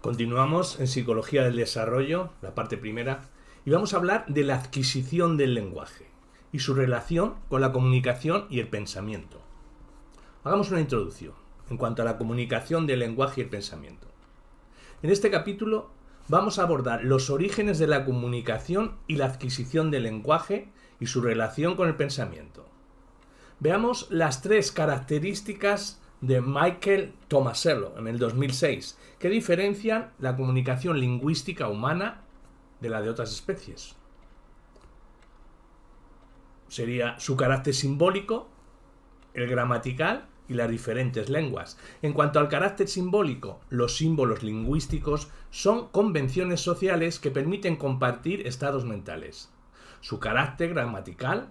Continuamos en Psicología del Desarrollo, la parte primera, y vamos a hablar de la adquisición del lenguaje y su relación con la comunicación y el pensamiento. Hagamos una introducción en cuanto a la comunicación del lenguaje y el pensamiento. En este capítulo vamos a abordar los orígenes de la comunicación y la adquisición del lenguaje y su relación con el pensamiento. Veamos las tres características de Michael Tomasello en el 2006, que diferencian la comunicación lingüística humana de la de otras especies. Sería su carácter simbólico, el gramatical y las diferentes lenguas. En cuanto al carácter simbólico, los símbolos lingüísticos son convenciones sociales que permiten compartir estados mentales. Su carácter gramatical,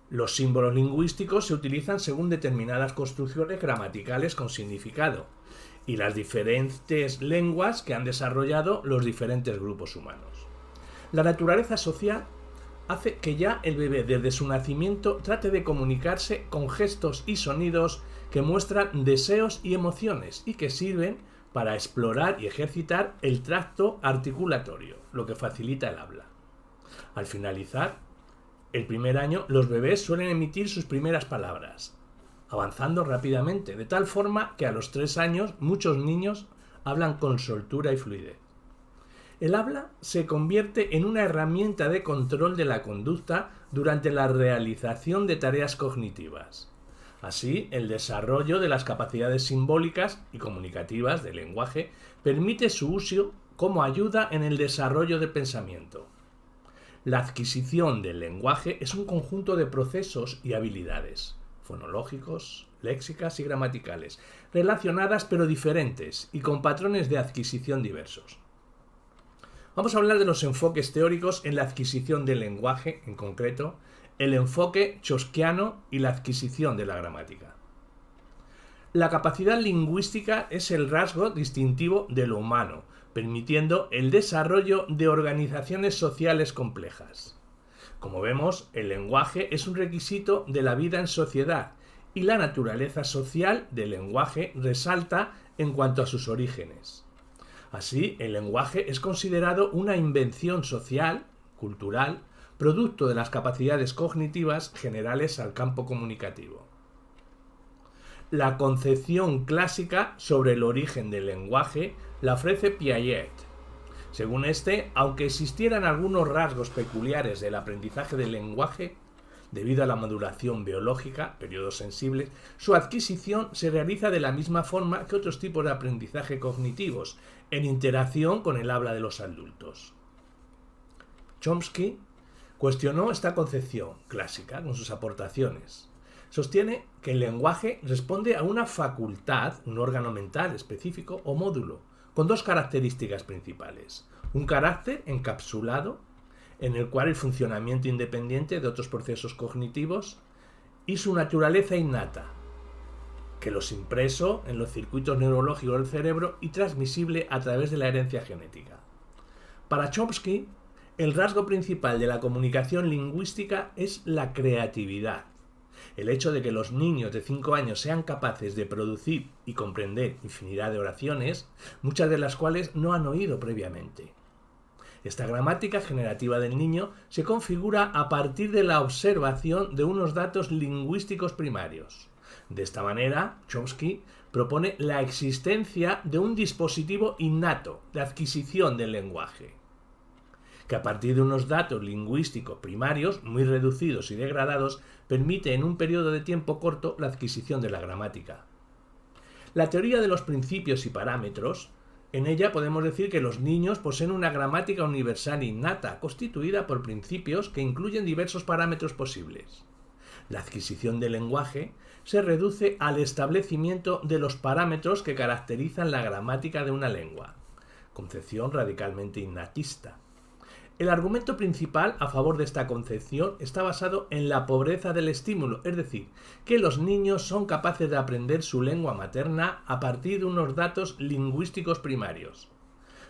los símbolos lingüísticos se utilizan según determinadas construcciones gramaticales con significado y las diferentes lenguas que han desarrollado los diferentes grupos humanos. La naturaleza social hace que ya el bebé desde su nacimiento trate de comunicarse con gestos y sonidos que muestran deseos y emociones y que sirven para explorar y ejercitar el tracto articulatorio, lo que facilita el habla. Al finalizar el primer año, los bebés suelen emitir sus primeras palabras, avanzando rápidamente, de tal forma que a los 3 años muchos niños hablan con soltura y fluidez. El habla se convierte en una herramienta de control de la conducta durante la realización de tareas cognitivas. Así, el desarrollo de las capacidades simbólicas y comunicativas del lenguaje permite su uso como ayuda en el desarrollo del pensamiento. La adquisición del lenguaje es un conjunto de procesos y habilidades, fonológicos, léxicas y gramaticales, relacionadas pero diferentes y con patrones de adquisición diversos. Vamos a hablar de los enfoques teóricos en la adquisición del lenguaje, en concreto, el enfoque chomskiano y la adquisición de la gramática. La capacidad lingüística es el rasgo distintivo de lo humano, permitiendo el desarrollo de organizaciones sociales complejas. Como vemos, el lenguaje es un requisito de la vida en sociedad y la naturaleza social del lenguaje resalta en cuanto a sus orígenes. Así, el lenguaje es considerado una invención social, cultural, producto de las capacidades cognitivas generales al campo comunicativo. La concepción clásica sobre el origen del lenguaje la ofrece Piaget. Según este, aunque existieran algunos rasgos peculiares del aprendizaje del lenguaje, debido a la maduración biológica, periodos sensibles, su adquisición se realiza de la misma forma que otros tipos de aprendizaje cognitivos, en interacción con el habla de los adultos. Chomsky cuestionó esta concepción clásica con sus aportaciones. Sostiene que el lenguaje responde a una facultad, un órgano mental específico o módulo, con dos características principales. Un carácter encapsulado, en el cual el funcionamiento independiente de otros procesos cognitivos, y su naturaleza innata, que los impreso en los circuitos neurológicos del cerebro y transmisible a través de la herencia genética. Para Chomsky, el rasgo principal de la comunicación lingüística es la creatividad. El hecho de que los niños de 5 años sean capaces de producir y comprender infinidad de oraciones, muchas de las cuales no han oído previamente. Esta gramática generativa del niño se configura a partir de la observación de unos datos lingüísticos primarios. De esta manera, Chomsky propone la existencia de un dispositivo innato de adquisición del lenguaje, que a partir de unos datos lingüísticos primarios muy reducidos y degradados permite en un periodo de tiempo corto la adquisición de la gramática. La teoría de los principios y parámetros, en ella podemos decir que los niños poseen una gramática universal innata constituida por principios que incluyen diversos parámetros posibles. La adquisición del lenguaje se reduce al establecimiento de los parámetros que caracterizan la gramática de una lengua, concepción radicalmente innatista. El argumento principal a favor de esta concepción está basado en la pobreza del estímulo, es decir, que los niños son capaces de aprender su lengua materna a partir de unos datos lingüísticos primarios.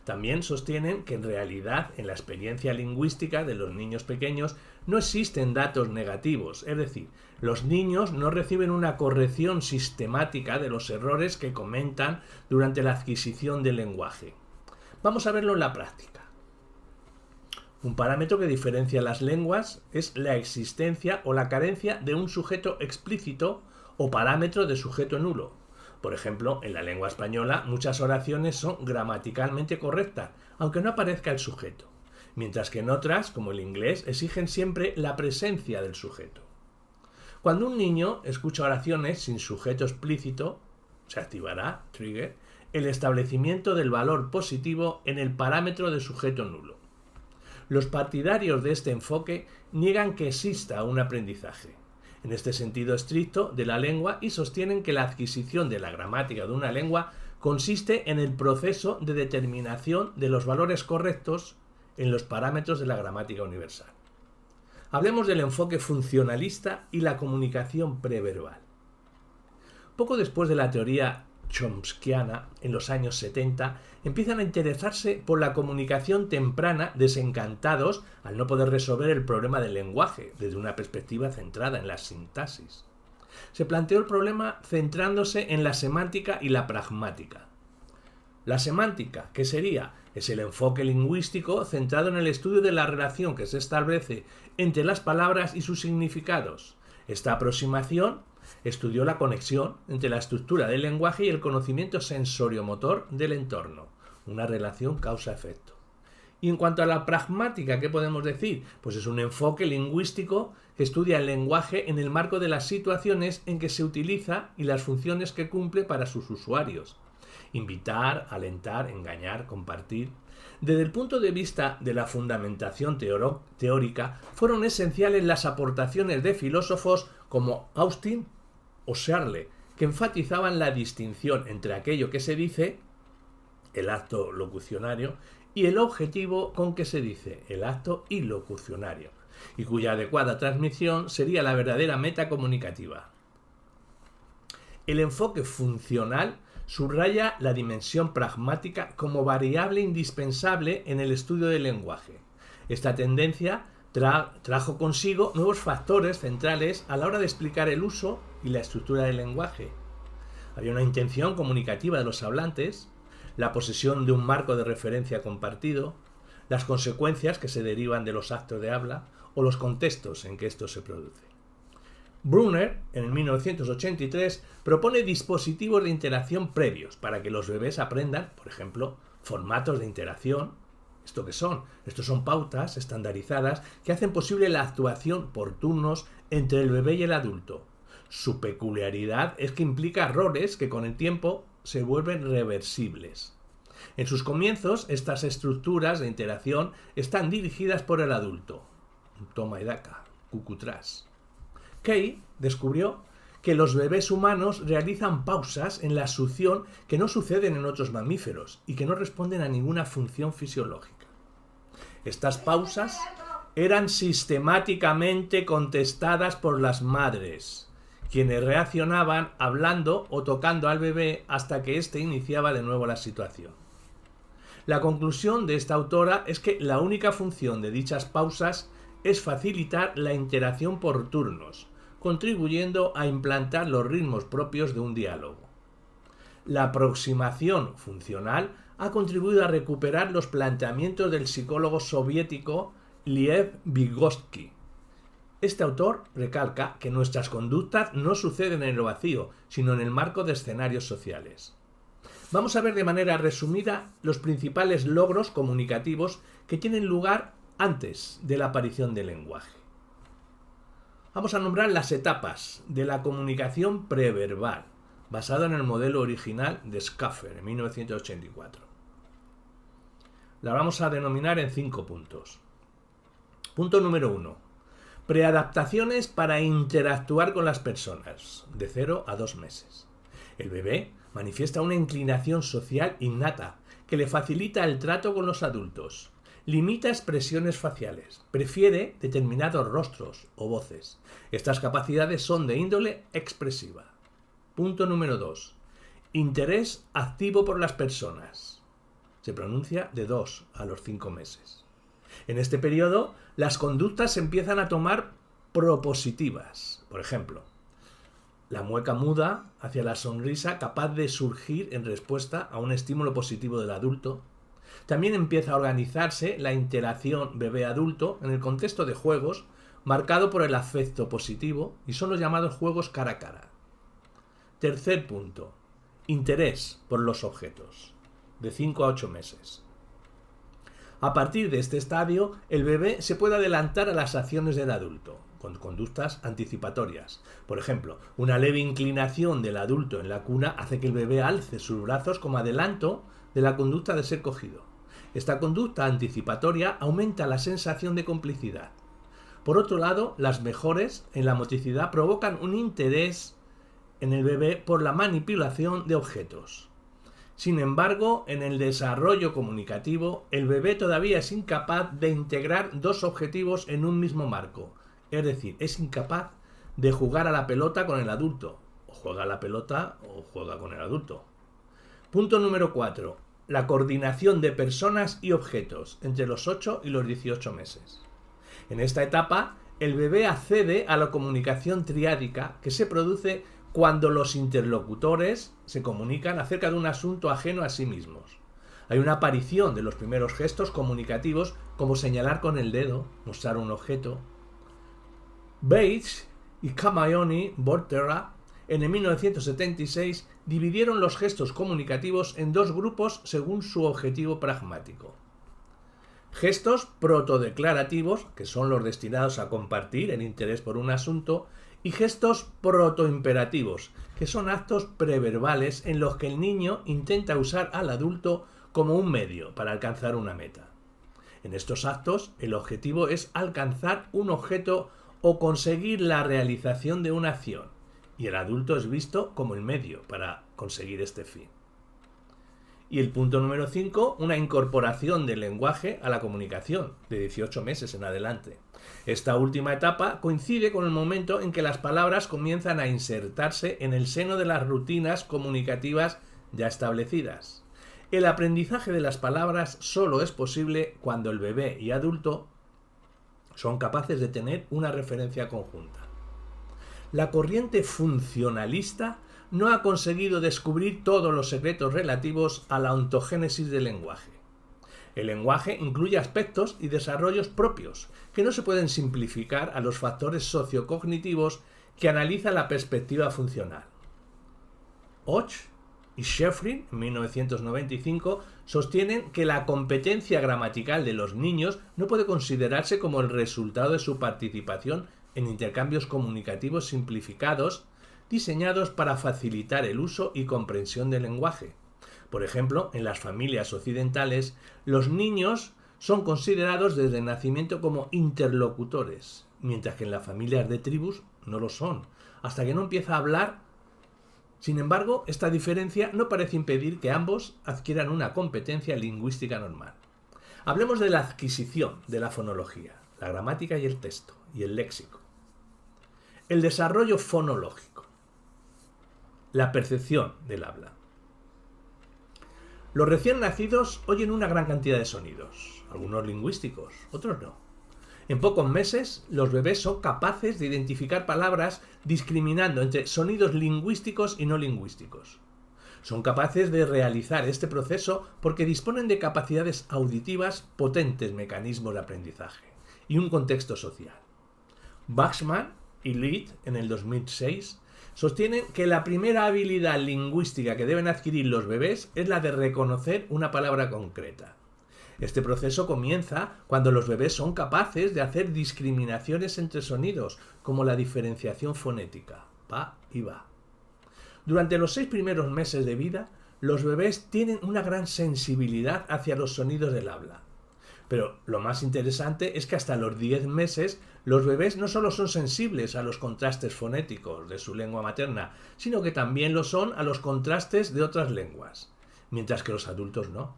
También sostienen que en realidad en la experiencia lingüística de los niños pequeños no existen datos negativos, es decir, los niños no reciben una corrección sistemática de los errores que comentan durante la adquisición del lenguaje. Vamos a verlo en la práctica. Un parámetro que diferencia las lenguas es la existencia o la carencia de un sujeto explícito o parámetro de sujeto nulo. Por ejemplo, en la lengua española muchas oraciones son gramaticalmente correctas, aunque no aparezca el sujeto, mientras que en otras, como el inglés, exigen siempre la presencia del sujeto. Cuando un niño escucha oraciones sin sujeto explícito, se activará, trigger, el establecimiento del valor positivo en el parámetro de sujeto nulo. Los partidarios de este enfoque niegan que exista un aprendizaje, en este sentido estricto, de la lengua y sostienen que la adquisición de la gramática de una lengua consiste en el proceso de determinación de los valores correctos en los parámetros de la gramática universal. Hablemos del enfoque funcionalista y la comunicación preverbal. Poco después de la teoría chomskiana, en los años 70, empiezan a interesarse por la comunicación temprana, desencantados al no poder resolver el problema del lenguaje desde una perspectiva centrada en la sintaxis. Se planteó el problema centrándose en la semántica y la pragmática. La semántica, ¿qué sería? Es el enfoque lingüístico centrado en el estudio de la relación que se establece entre las palabras y sus significados. Esta aproximación estudió la conexión entre la estructura del lenguaje y el conocimiento sensoriomotor del entorno, una relación causa-efecto. Y en cuanto a la pragmática, ¿qué podemos decir? Pues es un enfoque lingüístico que estudia el lenguaje en el marco de las situaciones en que se utiliza y las funciones que cumple para sus usuarios. Invitar, alentar, engañar, compartir. Desde el punto de vista de la fundamentación teórica, fueron esenciales las aportaciones de filósofos como Austin o Searle, que enfatizaban la distinción entre aquello que se dice, el acto locucionario, y el objetivo con que se dice, el acto ilocucionario, y cuya adecuada transmisión sería la verdadera meta comunicativa. El enfoque funcional subraya la dimensión pragmática como variable indispensable en el estudio del lenguaje. Esta tendencia trajo consigo nuevos factores centrales a la hora de explicar el uso y la estructura del lenguaje. Había una intención comunicativa de los hablantes, la posesión de un marco de referencia compartido, las consecuencias que se derivan de los actos de habla o los contextos en que esto se produce. Brunner, en 1983, propone dispositivos de interacción previos para que los bebés aprendan, por ejemplo, formatos de interacción. ¿Esto qué son? Estos son pautas estandarizadas que hacen posible la actuación por turnos entre el bebé y el adulto. Su peculiaridad es que implica roles que con el tiempo se vuelven reversibles. En sus comienzos, estas estructuras de interacción están dirigidas por el adulto. Toma y daca, cucutrás. Kay descubrió que los bebés humanos realizan pausas en la succión que no suceden en otros mamíferos y que no responden a ninguna función fisiológica. Estas pausas eran sistemáticamente contestadas por las madres, quienes reaccionaban hablando o tocando al bebé hasta que éste iniciaba de nuevo la situación. La conclusión de esta autora es que la única función de dichas pausas es facilitar la interacción por turnos, contribuyendo a implantar los ritmos propios de un diálogo. La aproximación funcional ha contribuido a recuperar los planteamientos del psicólogo soviético Lev Vygotsky. Este autor recalca que nuestras conductas no suceden en el vacío, sino en el marco de escenarios sociales. Vamos a ver de manera resumida los principales logros comunicativos que tienen lugar antes de la aparición del lenguaje. Vamos a nombrar las etapas de la comunicación preverbal, basado en el modelo original de Schaffer, en 1984. La vamos a denominar en 5 puntos. Punto número 1. Preadaptaciones para interactuar con las personas, de 0 a 2 meses. El bebé manifiesta una inclinación social innata que le facilita el trato con los adultos. Limita expresiones faciales, prefiere determinados rostros o voces. Estas capacidades son de índole expresiva. Punto número 2. Interés activo por las personas. Se pronuncia de 2 a los 5 meses. En este periodo, las conductas se empiezan a tomar propositivas. Por ejemplo, la mueca muda hacia la sonrisa capaz de surgir en respuesta a un estímulo positivo del adulto. También empieza a organizarse la interacción bebé-adulto en el contexto de juegos marcado por el afecto positivo y son los llamados juegos cara a cara. Tercer punto, interés por los objetos, de 5 a 8 meses. A partir de este estadio, el bebé se puede adelantar a las acciones del adulto, con conductas anticipatorias. Por ejemplo, una leve inclinación del adulto en la cuna hace que el bebé alce sus brazos como adelanto de la conducta de ser cogido. Esta conducta anticipatoria aumenta la sensación de complicidad. Por otro lado, las mejoras en la motricidad provocan un interés en el bebé por la manipulación de objetos. Sin embargo, en el desarrollo comunicativo, el bebé todavía es incapaz de integrar dos objetivos en un mismo marco. Es decir, es incapaz de jugar a la pelota con el adulto. O juega a la pelota o juega con el adulto. Punto número 4. La coordinación de personas y objetos entre los 8 y los 18 meses. En esta etapa, el bebé accede a la comunicación triádica que se produce cuando los interlocutores se comunican acerca de un asunto ajeno a sí mismos. Hay una aparición de los primeros gestos comunicativos como señalar con el dedo, mostrar un objeto. Bates y Camaoni Volterra en el 1976 dividieron los gestos comunicativos en dos grupos según su objetivo pragmático. Gestos protodeclarativos, que son los destinados a compartir el interés por un asunto, y gestos protoimperativos, que son actos preverbales en los que el niño intenta usar al adulto como un medio para alcanzar una meta. En estos actos, el objetivo es alcanzar un objeto o conseguir la realización de una acción, y el adulto es visto como el medio para conseguir este fin. Y el punto número 5, una incorporación del lenguaje a la comunicación, de 18 meses en adelante. Esta última etapa coincide con el momento en que las palabras comienzan a insertarse en el seno de las rutinas comunicativas ya establecidas. El aprendizaje de las palabras solo es posible cuando el bebé y adulto son capaces de tener una referencia conjunta. La corriente funcionalista no ha conseguido descubrir todos los secretos relativos a la ontogénesis del lenguaje. El lenguaje incluye aspectos y desarrollos propios que no se pueden simplificar a los factores sociocognitivos que analiza la perspectiva funcional. Och y Sheffrin, en 1995, sostienen que la competencia gramatical de los niños no puede considerarse como el resultado de su participación en intercambios comunicativos simplificados diseñados para facilitar el uso y comprensión del lenguaje. Por ejemplo, en las familias occidentales, los niños son considerados desde el nacimiento como interlocutores, mientras que en las familias de tribus no lo son, hasta que no empieza a hablar. Sin embargo, esta diferencia no parece impedir que ambos adquieran una competencia lingüística normal. Hablemos de la adquisición de la fonología, la gramática y el texto, y el léxico. El desarrollo fonológico. La percepción del habla. Los recién nacidos oyen una gran cantidad de sonidos, algunos lingüísticos, otros no. En pocos meses, los bebés son capaces de identificar palabras discriminando entre sonidos lingüísticos y no lingüísticos. Son capaces de realizar este proceso porque disponen de capacidades auditivas, potentes mecanismos de aprendizaje y un contexto social. Baxman y Lead, en el 2006, sostienen que la primera habilidad lingüística que deben adquirir los bebés es la de reconocer una palabra concreta. Este proceso comienza cuando los bebés son capaces de hacer discriminaciones entre sonidos, como la diferenciación fonética, pa y va. Durante los 6 primeros meses de vida, los bebés tienen una gran sensibilidad hacia los sonidos del habla. Pero lo más interesante es que hasta los 10 meses los bebés no solo son sensibles a los contrastes fonéticos de su lengua materna, sino que también lo son a los contrastes de otras lenguas, mientras que los adultos no.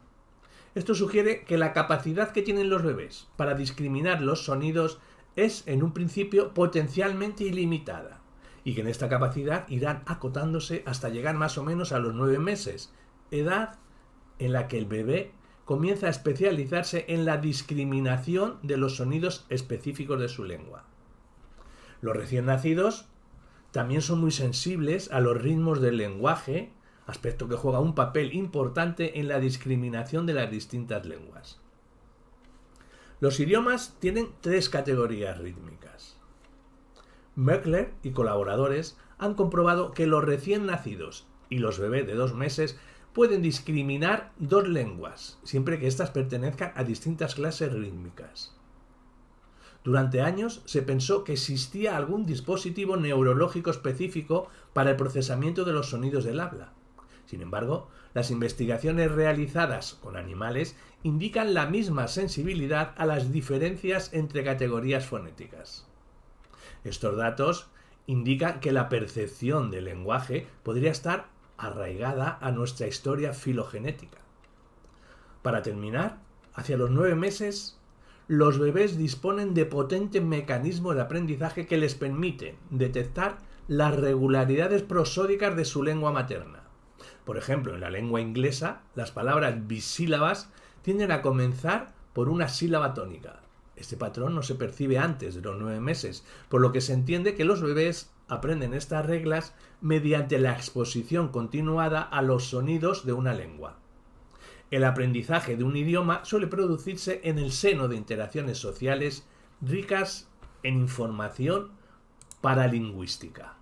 Esto sugiere que la capacidad que tienen los bebés para discriminar los sonidos es en un principio potencialmente ilimitada y que en esta capacidad irán acotándose hasta llegar más o menos a los 9 meses, edad en la que el bebé comienza a especializarse en la discriminación de los sonidos específicos de su lengua. Los recién nacidos también son muy sensibles a los ritmos del lenguaje, aspecto que juega un papel importante en la discriminación de las distintas lenguas. Los idiomas tienen 3 categorías rítmicas. Merkle y colaboradores han comprobado que los recién nacidos y los bebés de 2 meses pueden discriminar 2 lenguas, siempre que éstas pertenezcan a distintas clases rítmicas. Durante años se pensó que existía algún dispositivo neurológico específico para el procesamiento de los sonidos del habla. Sin embargo, las investigaciones realizadas con animales indican la misma sensibilidad a las diferencias entre categorías fonéticas. Estos datos indican que la percepción del lenguaje podría estar arraigada a nuestra historia filogenética. Para terminar, hacia los 9 meses, los bebés disponen de potentes mecanismos de aprendizaje que les permiten detectar las regularidades prosódicas de su lengua materna. Por ejemplo, en la lengua inglesa, las palabras bisílabas tienden a comenzar por una sílaba tónica. Este patrón no se percibe antes de los 9 meses, por lo que se entiende que los bebés aprenden estas reglas mediante la exposición continuada a los sonidos de una lengua. El aprendizaje de un idioma suele producirse en el seno de interacciones sociales ricas en información paralingüística.